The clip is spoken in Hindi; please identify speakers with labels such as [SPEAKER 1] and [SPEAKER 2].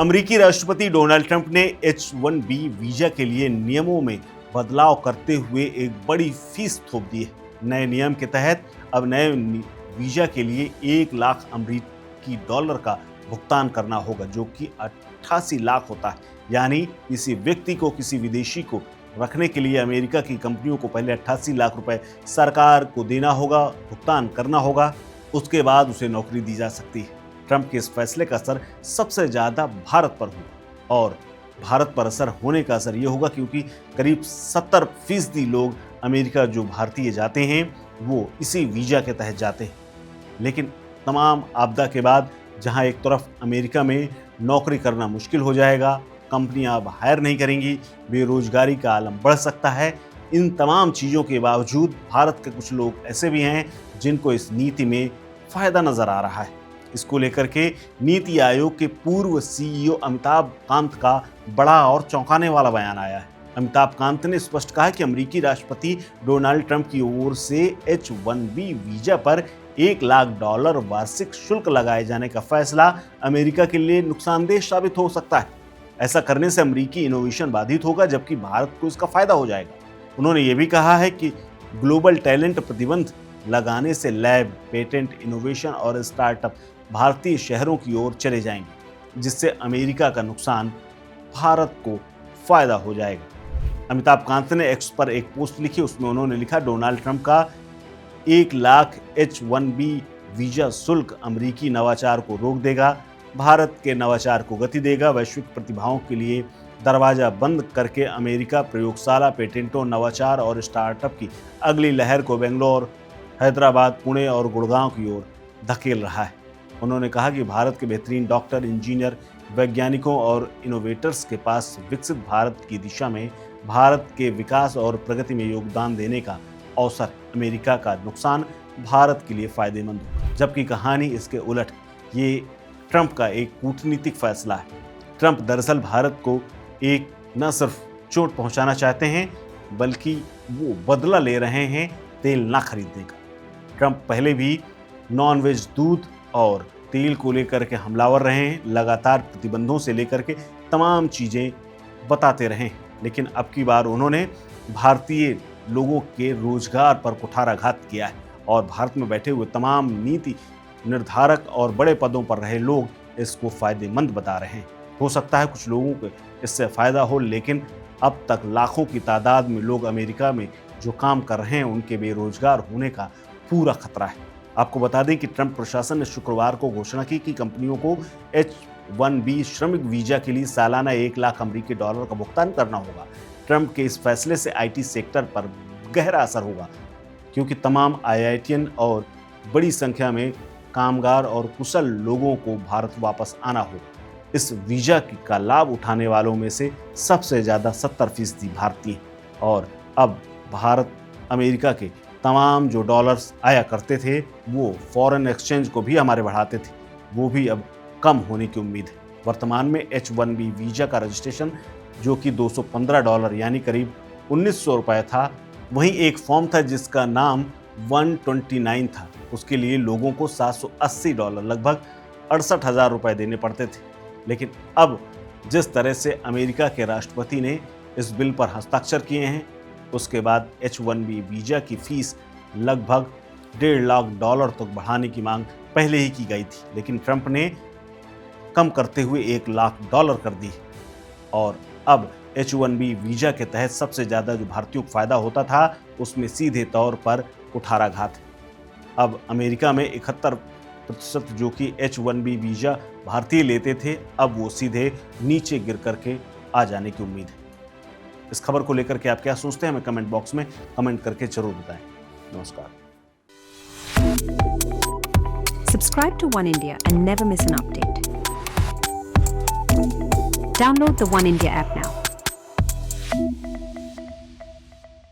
[SPEAKER 1] अमेरिकी राष्ट्रपति डोनाल्ड ट्रंप ने H-1B वीजा के लिए नियमों में बदलाव करते हुए एक बड़ी फीस थोप दी है। नए नियम के तहत अब नए वीजा के लिए 1 लाख अमेरिकी डॉलर का भुगतान करना होगा, जो कि 88 लाख होता है। यानी किसी व्यक्ति को, किसी विदेशी को रखने के लिए अमेरिका की कंपनियों को पहले 88 लाख रुपए सरकार को देना होगा, भुगतान करना होगा, उसके बाद उसे नौकरी दी जा सकती है। ट्रंप के इस फैसले का असर सबसे ज्यादा भारत पर होगा, और भारत पर असर होने का असर यह होगा क्योंकि करीब 70% लोग अमेरिका जो भारतीय जाते हैं वो इसी वीजा के तहत जाते हैं। लेकिन तमाम आपदा के बाद जहां एक तरफ अमेरिका में नौकरी करना मुश्किल हो जाएगा, कंपनियां अब हायर नहीं करेंगी, बेरोजगारी का आलम बढ़ सकता है, इन तमाम चीज़ों के बावजूद भारत के कुछ लोग ऐसे भी हैं जिनको इस नीति में फ़ायदा नज़र आ रहा है। इसको लेकर के नीति आयोग के पूर्व CEO अमिताभ कांत का बड़ा और चौंकाने वाला बयान आया है। अमिताभ कांत ने स्पष्ट कहा कि अमेरिकी राष्ट्रपति डोनाल्ड ट्रंप की ओर से H-1B वीजा पर $1 लाख वार्षिक शुल्क लगाए जाने का फैसला अमेरिका के लिए नुकसानदेह साबित हो सकता है। ऐसा करने से अमेरिकी इनोवेशन बाधित होगा, जबकि भारत को इसका फायदा हो जाएगा। उन्होंने ये भी कहा है कि ग्लोबल टैलेंट प्रतिबंध लगाने से लैब, पेटेंट, इनोवेशन और स्टार्टअप भारतीय शहरों की ओर चले जाएंगे, जिससे अमेरिका का नुकसान भारत को फायदा हो जाएगा। अमिताभ कांत ने एक्स पर एक पोस्ट लिखी, उसमें उन्होंने लिखा, डोनाल्ड ट्रंप का 1 लाख H-1B वीजा शुल्क अमेरिकी नवाचार को रोक देगा, भारत के नवाचार को गति देगा, वैश्विक प्रतिभाओं के लिए दरवाजा बंद करके अमेरिका प्रयोगशाला, पेटेंटों, नवाचार और स्टार्टअप की अगली लहर को बेंगलोर, हैदराबाद, पुणे और गुड़गांव की ओर धकेल रहा है। उन्होंने कहा कि भारत के बेहतरीन डॉक्टर, इंजीनियर, वैज्ञानिकों और इनोवेटर्स के पास विकसित भारत की दिशा में भारत के विकास और प्रगति में योगदान देने का अवसर। अमेरिका का नुकसान भारत के लिए फायदेमंद होगा, जबकि कहानी इसके उलट। ये ट्रंप का एक कूटनीतिक फैसला है। ट्रंप दरअसल भारत को एक न सिर्फ चोट पहुंचाना चाहते हैं, बल्कि वो बदला ले रहे हैं तेल ना खरीदने का। ट्रंप पहले भी नॉनवेज, दूध और तेल को लेकर के हमलावर रहे हैं, लगातार प्रतिबंधों से लेकर के तमाम चीज़ें बताते रहे हैं। लेकिन अब की बार उन्होंने भारतीय लोगों के रोजगार पर कुठाराघात किया है, और भारत में बैठे हुए तमाम नीति निर्धारक और बड़े पदों पर रहे लोग इसको फायदेमंद बता रहे हैं। हो सकता है कुछ लोगों को इससे फ़ायदा हो, लेकिन अब तक लाखों की तादाद में लोग अमेरिका में जो काम कर रहे हैं उनके बेरोजगार होने का पूरा खतरा है। आपको बता दें कि ट्रंप प्रशासन ने शुक्रवार को घोषणा की कि कंपनियों को H-1B श्रमिक वीजा के लिए सालाना 1 लाख अमेरिकी डॉलर का भुगतान करना होगा। ट्रंप के इस फैसले से IT सेक्टर पर गहरा असर होगा, क्योंकि तमाम IITian और बड़ी संख्या में कामगार और कुशल लोगों को भारत वापस आना होगा। इस वीजा का लाभ उठाने वालों में से सबसे ज़्यादा 70% भारतीय हैं, और अब भारत अमेरिका के तमाम जो डॉलर्स आया करते थे वो फॉरेन एक्सचेंज को भी हमारे बढ़ाते थे, वो भी अब कम होने की उम्मीद है। वर्तमान में H-1B वीजा का रजिस्ट्रेशन जो कि $215 यानी करीब 1900 रुपये था, वहीं एक फॉर्म था जिसका नाम 129 था, उसके लिए लोगों को $780 लगभग 68,000 रुपये देने पड़ते थे। लेकिन अब जिस तरह से अमेरिका के राष्ट्रपति ने इस बिल पर हस्ताक्षर किए हैं, उसके बाद H-1B वीजा की फीस लगभग $1.5 लाख तक बढ़ाने की मांग पहले ही की गई थी, लेकिन ट्रंप ने कम करते हुए $1 लाख कर दी, और अब H-1B वीजा के तहत सबसे ज़्यादा जो भारतीयों को फायदा होता था उसमें सीधे तौर पर कुठाराघात है। अब अमेरिका में 71% जो कि H-1B वीजा भारतीय लेते थे, अब वो सीधे नीचे गिर करके आ जाने की उम्मीद है। इस खबर को लेकर के आप क्या सोचते हैं, हमें कमेंट बॉक्स में कमेंट करके जरूर बताएं। नमस्कार।
[SPEAKER 2] Subscribe to One India and never miss an update. Download the One India app now.